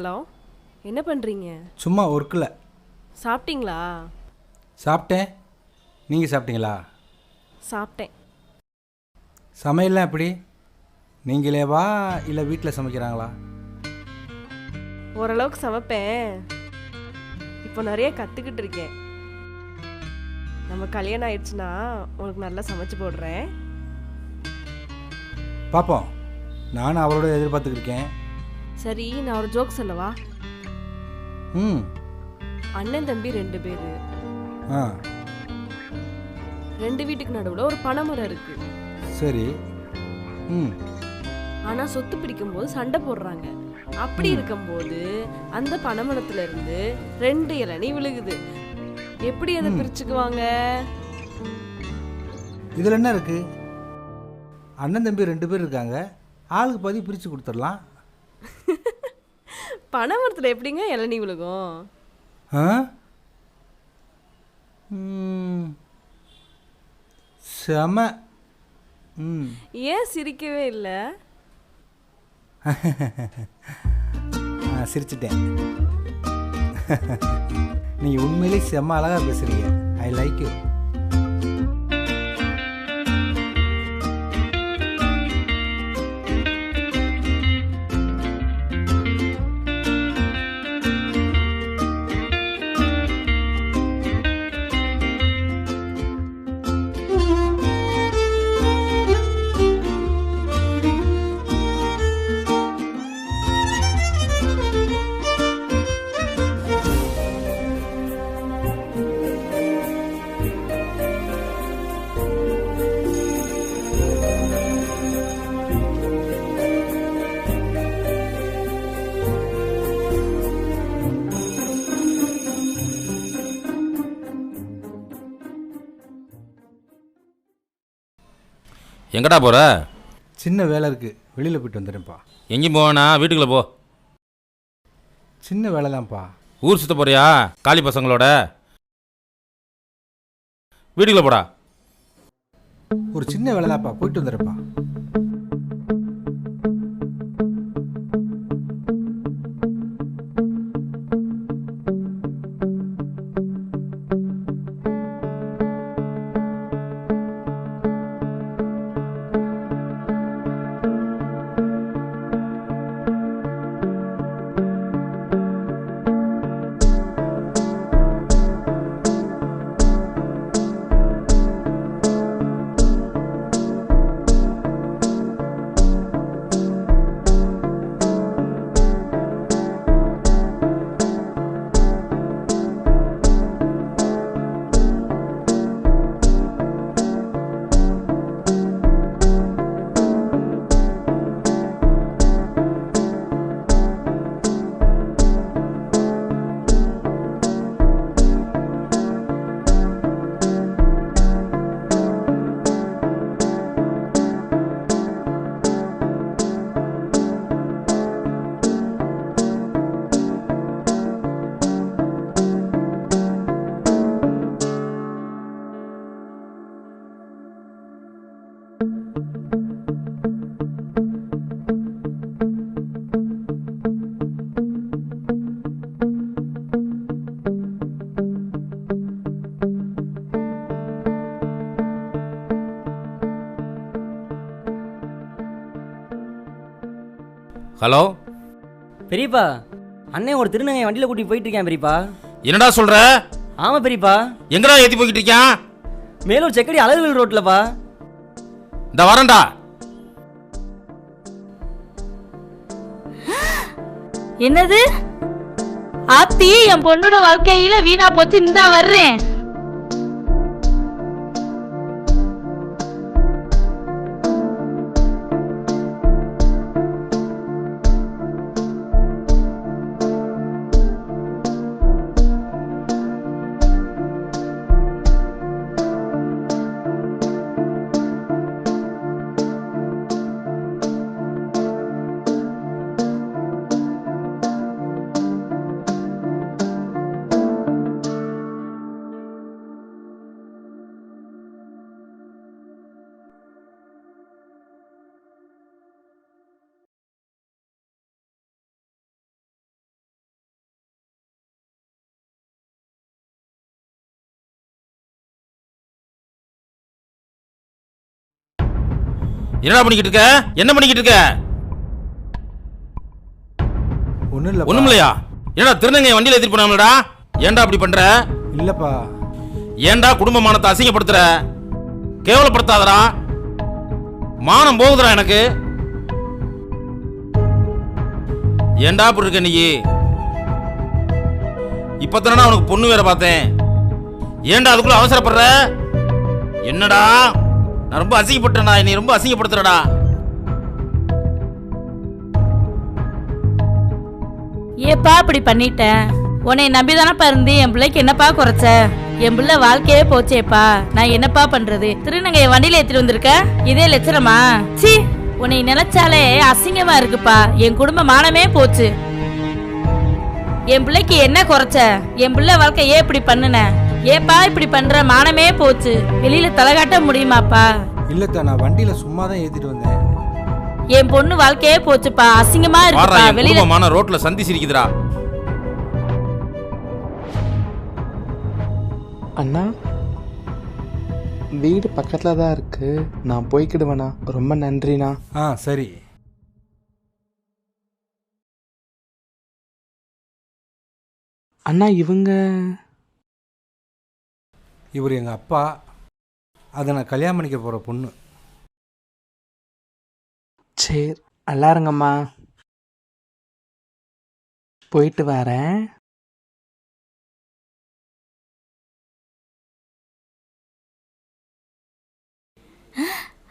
Hello, என்ன பண்ணுறீங்க? சும்மா ஒர்க்கில். சாப்பிட்டீங்களா? சாப்பிட்டேன். நீங்கள் சாப்பிட்டீங்களா? சாப்பிட்டேன். சமையல்லாம் எப்படி? நீங்களேவா இல்லை வீட்டில் சமைக்கிறாங்களா? ஓரளவுக்கு சமைப்பேன். இப்போ நிறைய கற்றுக்கிட்டு இருக்கேன். நம்ம கல்யாணம் ஆயிடுச்சுன்னா உனக்கு நல்லா சமைச்சு போடுறேன். பார்ப்போம். நானும் அவளோட எதிர்பார்த்துக்கிட்டு இருக்கேன். சரி, நான் ஒரு ஜோக் சொல்லவா? ம். அண்ணன் தம்பி 2 பேர். ஆ 2 வீட்டுக்கு நடுவில் ஒரு பனைமரம் இருக்கு. சரி. ம். ஆனால் சொத்து பிடிக்கும்போது சண்டை போடுறாங்க. அப்படி இருக்கும்போது அந்த பனைமரத்துல இருந்து 2 இளநீ விழுகுது. எப்படி அதை பிரிச்சுக்குவாங்க? இதில் என்ன இருக்குது? அண்ணன் தம்பி 2 பேர் இருக்காங்க. ஆளுக்கு பாதி பிரித்து கொடுத்துடலாம். பனைமரத்தில் எப்படிங்க இளநீ விழுகும்? ஆ செம. ம். ஏன் சிரிக்கவே இல்லை? சிரிச்சிட்டேன். நீங்கள் உண்மையிலே செம்ம அழகாக பேசுகிறீங்க. I like you. எங்கடா போகிற? சின்ன வேலை இருக்குது, வெளியில் போயிட்டு வந்துடுறேன்ப்பா. எங்கேயும் போவேண்ணா, வீட்டுக்குள்ளே போ. சின்ன வேலை தான்ப்பா. ஊர் சுற்ற போறியா காளி பசங்களோட? வீட்டுக்குள்ளே போடா. ஒரு சின்ன வேலை தான்ப்பா, போயிட்டு வந்துடுறேன்ப்பா. ஹலோ பெரியப்பா, அண்ணன் ஒரு திருநங்கை வண்டியில் கூட்டிட்டு போயிட்டு இருக்கேன் பெரியப்பா. என்னடா சொல்ற? ஆமா பெரியப்பா. எங்கடா ஏற்றி போய்கிட்டு இருக்கான்? மேலூர் செக்கடி அழகுவேல் ரோட்லப்பா. இந்த வரேன்டா. என்னது? ஆத்தி, என் பொண்ணோட வாழ்க்கையில வீணா போச்சு. இந்தா வர்றேன். என்னடா பண்ணிக்கிட்டு இருக்க? என்ன பண்ணிக்கிட்டு இருக்க? ஒன்றும் இல்லை. ஒண்ணும் இல்லையா? என்னடா திருநங்கை வண்டியில ஏத்திட்டு போனாங்களடா? ஏன்டா அப்படி பண்ற? இல்லைப்பா. ஏன்டா குடும்ப மானத்தை அசிங்கப்படுத்துற? கேவலப்படுத்தாதடா. மானம் போகுதுடா எனக்கு. ஏன்டா அப்படி இருக்க நீ? இப்பதானடா உனக்கு பொண்ணு வேற பார்த்தேன். ஏன்டா அதுக்குள்ள அவசரப்படுற? என்னடா நான் ரொம்ப அசிங்கப்பட்டேன்டா. நீ ரொம்ப அசிங்கப்படுத்துறடா. ஏப்பா இப்படி பண்ணிட்டேன்? உன்னை நம்பிதானப்பா இருந்து என் பிள்ளைக்கு என்னப்பா குறைச்ச? என் பிள்ளை வாழ்க்கையே போச்சேப்பா. நான் என்னப்பா பண்றது? திருநங்கைய வண்டியில ஏத்திட்டு வந்திருக்க, இதே லட்சணமா? சி, உன்னை நினைச்சாலே அசிங்கமா இருக்குப்பா. என் குடும்ப மானமே போச்சு. என் பிள்ளைக்கு என்ன குறைச்ச? என் பிள்ளை வாழ்க்கை ஏன் இப்படி பண்ணுன? ஏப்பா இப்படி பண்ற? மானமே போச்சு. வெளியில தலை காட்ட முடியுமாப்பா? இல்லத்தா, நான் வண்டியில சும்மா தான் ஏத்திட்டு வந்தேன். என் பொண்ணு வாழ்க்கையே போச்சுப்பா. அசிங்கமா இருக்குப்பா. வெளியில மான ரோட்ல சந்தி சிரிக்குதுடா. அண்ணா, வீடு பக்கத்தில் தான் இருக்கு, நான் போய்க்கிடுவேண்ணா. ரொம்ப நன்றிண்ணா. சரி. அண்ணா, இவர் எங்கள் அப்பா. அதை நான் கல்யாணம் பண்ணிக்க போகிற பொண்ணு. சரி, நல்லா இருங்கம்மா. போயிட்டு வரேன்.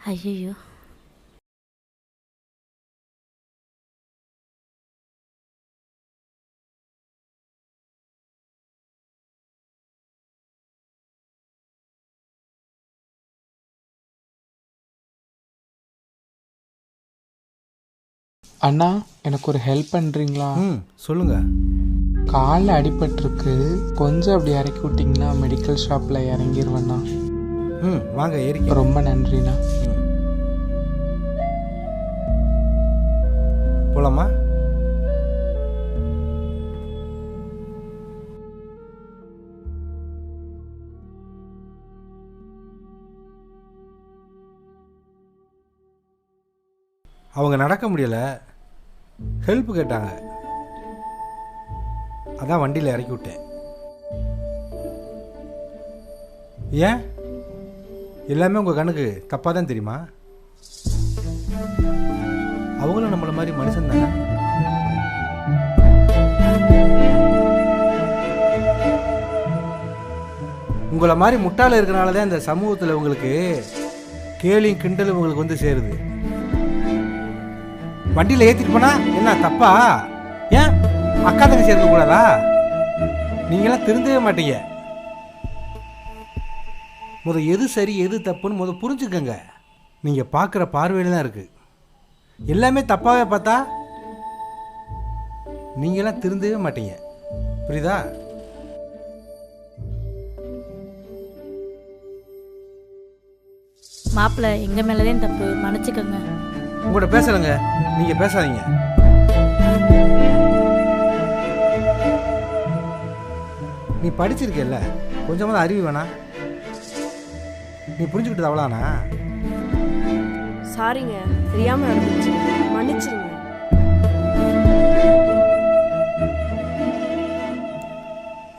ஐயோ, அண்ணா, எனக்கு ஒரு ஹெல்ப் பண்ணுறீங்களா? சொல்லுங்க. காலில் அடிபட்டிருக்கு, கொஞ்சம் அப்படி இறக்கி விட்டிங்கன்னா மெடிக்கல் ஷாப்பில் இறங்கிடுவேண்ணா. வாங்க, ஏறிக்க. ரொம்ப நன்றிண்ணா. போலாமா? அவங்க நடக்க முடியல, ஹெல்ப் கேட்டாங்க. அதான் வண்டியில் இறக்கி விட்டேன். ஏன் எல்லாமே உங்கள் கண்ணுக்கு தப்பாக தான் தெரியுமா? அவங்களும் நம்மள மாதிரி மனுஷன் தானே. உங்களை மாதிரி முட்டாள இருக்கிறனால தான் இந்த சமூகத்தில் உங்களுக்கு கேலியும் கிண்டலும் உங்களுக்கு வந்து சேருது. வண்டியில் ஏற்றிட்டு போனா என்ன தப்பா? ஏன் அக்கா தங்கச்சி சேர்க்க கூடாதா? நீங்களாம் திருந்தவே மாட்டீங்க. எது சரி எது தப்புன்னு புரிஞ்சுக்கங்க. நீங்கள் பார்க்குற பார்வையில தான் இருக்குது. எல்லாமே தப்பாகவே பார்த்தா நீங்களாம் திருந்தவே மாட்டீங்க. புரியுதா? மாப்பிள்ள எங்க மேலதான் தப்பு, மன்னிச்சுக்கோங்க. உங்கள்கிட்ட பேசலைங்க, நீங்கள் பேசாதீங்க. நீ படிச்சிருக்கல, கொஞ்சமாவது அறிவு வேணா? நீ புரிஞ்சுக்கிட்டது அவ்வளோதானா? சாரிங்க, தெரியாம நடந்துச்சு, மன்னிச்சிருங்க.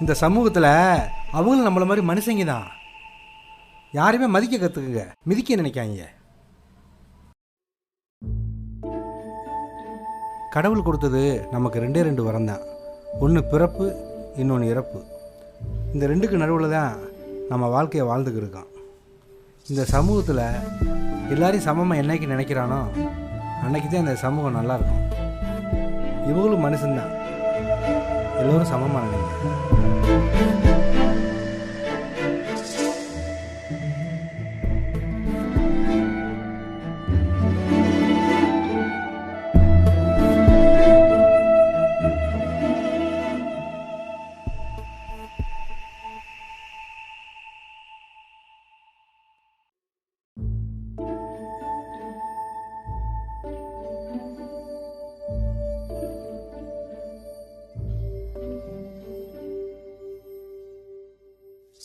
இந்த சமூகத்தில் அவங்களும் நம்மள மாதிரி மனுஷங்க தான். யாரையுமே மதிக்க கற்றுக்குங்க, மிதிக்க நினைக்காங்க. கடவுள் கொடுத்தது நமக்கு 2 வரம் தான். ஒன்று பிறப்பு, இன்னொன்று இறப்பு. இந்த 2க்கு நடுவில் தான் நம்ம வாழ்க்கையை வாழ்ந்துக்கிட்டு இருக்கோம். இந்த சமூகத்தில் எல்லாரையும் சமமாக என்னைக்கு நினைக்கிறானோ அன்னைக்கு தான் இந்த சமூகம் நல்லாயிருக்கும். இவங்களும் மனுஷன்தான், எல்லோரும் சமமாக நினைங்க.